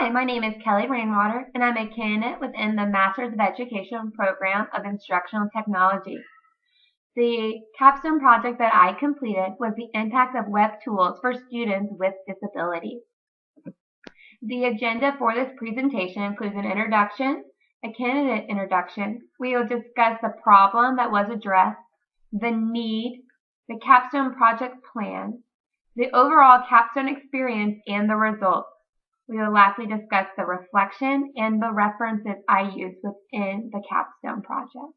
Hi, my name is Kelly Rainwater, and I'm a candidate within the Masters of Education program of Instructional Technology. The capstone project that I completed was the impact of web tools for students with disabilities. The agenda for this presentation includes an introduction, a candidate introduction. We will discuss the problem that was addressed, the need, the capstone project plan, the overall capstone experience, and the results. We will lastly discuss the reflection and the references I used within the capstone project.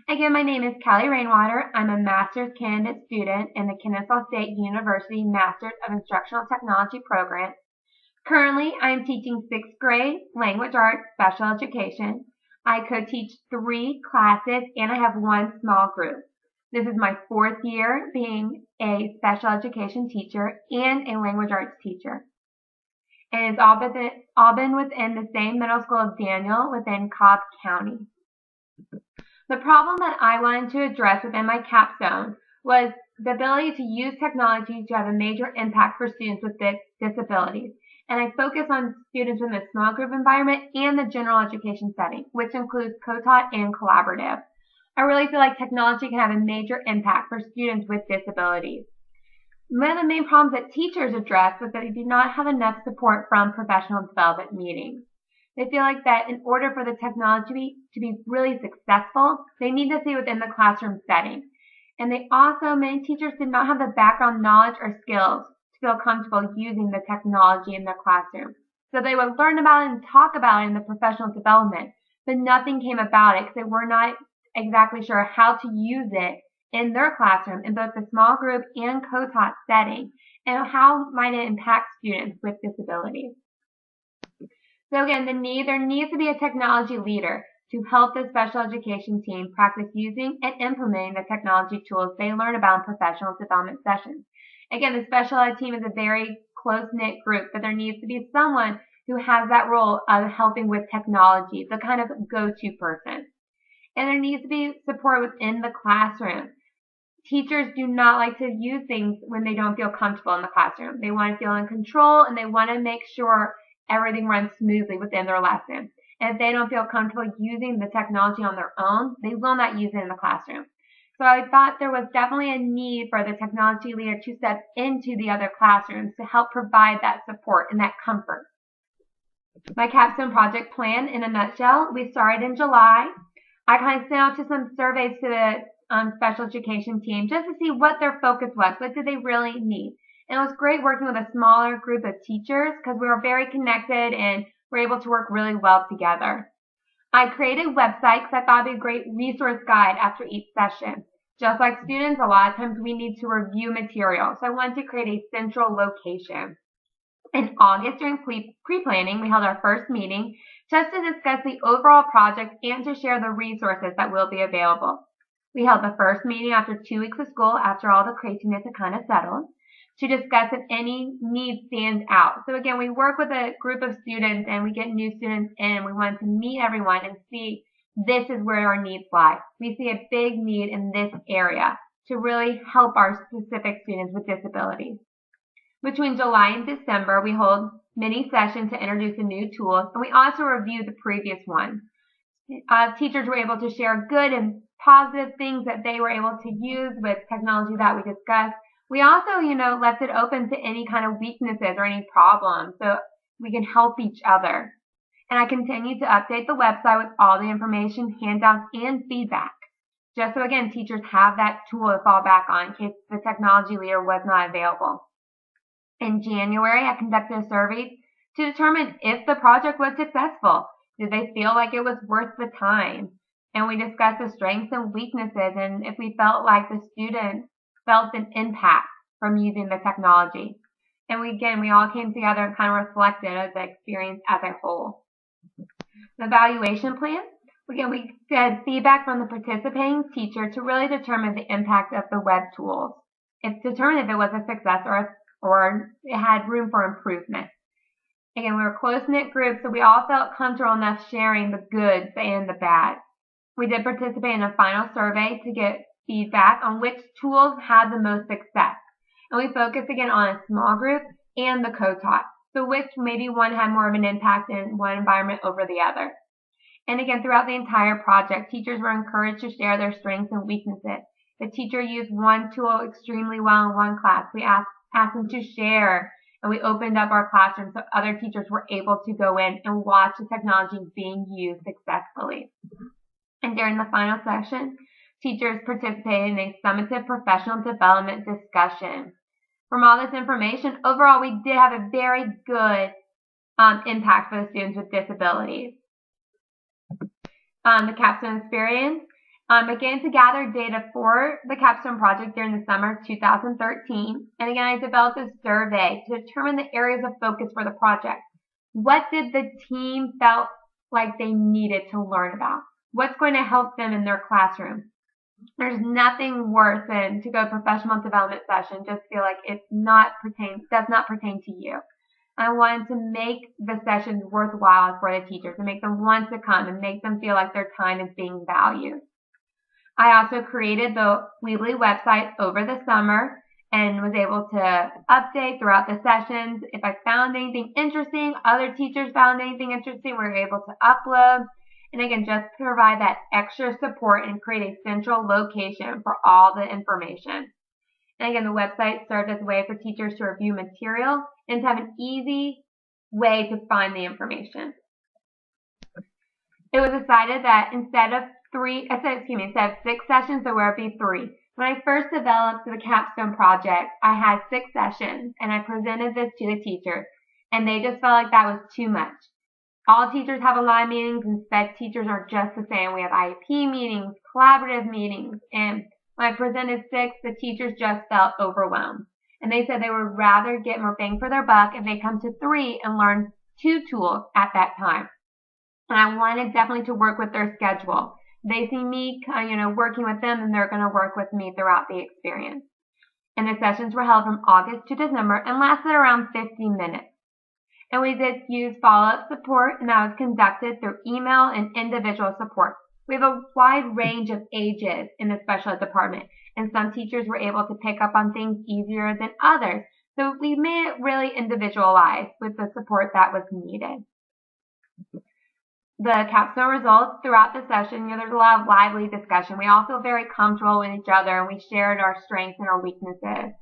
Again, my name is Kelly Rainwater. I'm a master's candidate student in the Kennesaw State University Masters of Instructional Technology program. Currently, I am teaching 6th grade language arts special education. I co-teach 3 classes and I have 1 small group. This is my 4th year being a special education teacher and a language arts teacher. And it's all been within the same middle school of Daniel within Cobb County. The problem that I wanted to address within my capstone was the ability to use technology to have a major impact for students with disabilities. And I focus on students in the small group environment and the general education setting, which includes co-taught and collaborative. I really feel like technology can have a major impact for students with disabilities. One of the main problems that teachers address was that they do not have enough support from professional development meetings. They feel like that in order for the technology to be really successful, they need to see within the classroom setting. And many teachers did not have the background knowledge or skills to feel comfortable using the technology in their classroom. So they would learn about it and talk about it in the professional development, but nothing came about it because they were not exactly sure how to use it in their classroom in both the small group and co-taught setting, and how might it impact students with disabilities. So again, there needs to be a technology leader to help the special education team practice using and implementing the technology tools they learn about in professional development sessions. Again, the special ed team is a very close-knit group, but there needs to be someone who has that role of helping with technology, the kind of go-to person. And there needs to be support within the classroom. Teachers do not like to use things when they don't feel comfortable in the classroom. They want to feel in control and they want to make sure everything runs smoothly within their lesson. And if they don't feel comfortable using the technology on their own, they will not use it in the classroom. So I thought there was definitely a need for the technology leader to step into the other classrooms to help provide that support and that comfort. My capstone project plan in a nutshell, we started in July. I kind of sent out to some surveys to the special education team just to see what their focus was. What did they really need? And it was great working with a smaller group of teachers because we were very connected and were able to work really well together. I created a website because I thought it would be a great resource guide after each session. Just like students, a lot of times we need to review material. So I wanted to create a central location. In August, during pre-planning, we held our first meeting just to discuss the overall project and to share the resources that will be available. We held the first meeting after 2 weeks of school, after all the craziness had kind of settled, to discuss if any need stands out. So again, we work with a group of students and we get new students in. We want to meet everyone and see this is where our needs lie. We see a big need in this area to really help our specific students with disabilities. Between July and December, we hold mini sessions to introduce the new tools, and we also review the previous ones. Teachers were able to share good and positive things that they were able to use with technology that we discussed. We also, left it open to any kind of weaknesses or any problems so we can help each other. And I continue to update the website with all the information, handouts, and feedback. Just so, again, teachers have that tool to fall back on in case the technology leader was not available. In January, I conducted a survey to determine if the project was successful. Did they feel like it was worth the time? And we discussed the strengths and weaknesses and if we felt like the students felt an impact from using the technology. And we all came together and kind of reflected on the experience as a whole. The evaluation plan. Again, we had feedback from the participating teacher to really determine the impact of the web tools. It determined if it was a success or it had room for improvement. Again, we were a close-knit group, so we all felt comfortable enough sharing the goods and the bad. We did participate in a final survey to get feedback on which tools had the most success. And we focused again on a small group and the co-taught. So which maybe one had more of an impact in one environment over the other. And again, throughout the entire project, teachers were encouraged to share their strengths and weaknesses. The teacher used one tool extremely well in one class. We asked them to share, and we opened up our classroom so other teachers were able to go in and watch the technology being used successfully. And during the final session, teachers participated in a summative professional development discussion. From all this information, overall, we did have a very good impact for the students with disabilities. The capstone experience began to gather data for the capstone project during the summer of 2013. And again, I developed a survey to determine the areas of focus for the project. What did the team felt like they needed to learn about? What's going to help them in their classroom? There's nothing worse than to go professional development session, just feel like does not pertain to you. I wanted to make the sessions worthwhile for the teachers and make them want to come and make them feel like their time is being valued. I also created the Weebly website over the summer and was able to update throughout the sessions. If I found anything interesting, other teachers found anything interesting, we were able to upload. And again, just provide that extra support and create a central location for all the information. And again, the website served as a way for teachers to review material and to have an easy way to find the information. It was decided that instead of 6 sessions, there would be 3. When I first developed the capstone project, I had 6 sessions, and I presented this to the teachers, and they just felt like that was too much. All teachers have a lot of meetings, and SPED teachers are just the same. We have IEP meetings, collaborative meetings, and when I presented 6, the teachers just felt overwhelmed. And they said they would rather get more bang for their buck if they come to 3 and learn 2 tools at that time. And I wanted definitely to work with their schedule. They see me, working with them, and they're going to work with me throughout the experience. And the sessions were held from August to December and lasted around 50 minutes. And we did use follow-up support, and that was conducted through email and individual support. We have a wide range of ages in the special ed department, and some teachers were able to pick up on things easier than others. So we made it really individualized with the support that was needed. The capstone results throughout the session, there's a lot of lively discussion. We all feel very comfortable with each other, and we shared our strengths and our weaknesses.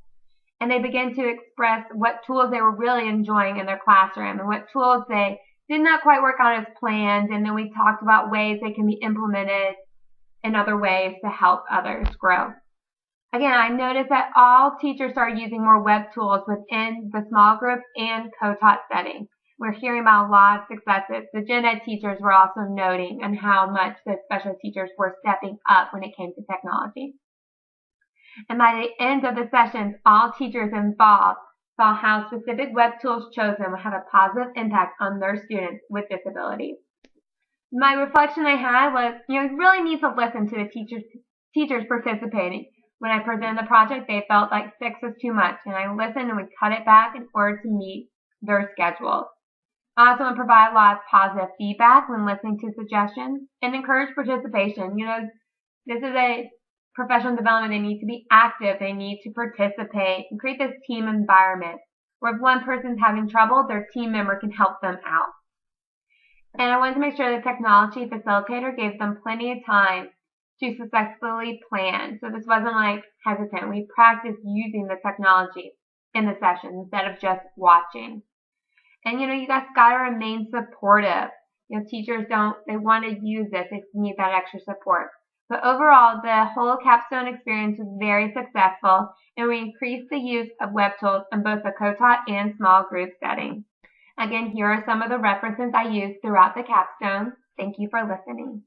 And they began to express what tools they were really enjoying in their classroom and what tools they did not quite work out as planned. And then we talked about ways they can be implemented in other ways to help others grow. Again, I noticed that all teachers started using more web tools within the small group and co-taught setting. We're hearing about a lot of successes. The gen ed teachers were also noting and how much the special ed teachers were stepping up when it came to technology. And by the end of the sessions, all teachers involved saw how specific web tools chosen would have a positive impact on their students with disabilities. My reflection I had was, you really need to listen to the teachers participating. When I presented the project, they felt like 6 was too much, and I listened and we cut it back in order to meet their schedules. I also want to provide a lot of positive feedback when listening to suggestions and encourage participation. This is a professional development. They need to be active. They need to participate and create this team environment where if one person's having trouble, their team member can help them out. And I wanted to make sure the technology facilitator gave them plenty of time to successfully plan. So this wasn't like hesitant. We practiced using the technology in the session instead of just watching. And you guys gotta remain supportive. Teachers they want to use this. They need that extra support. But overall, the whole capstone experience was very successful, and we increased the use of web tools in both the co-taught and small group settings. Again, here are some of the references I used throughout the capstone. Thank you for listening.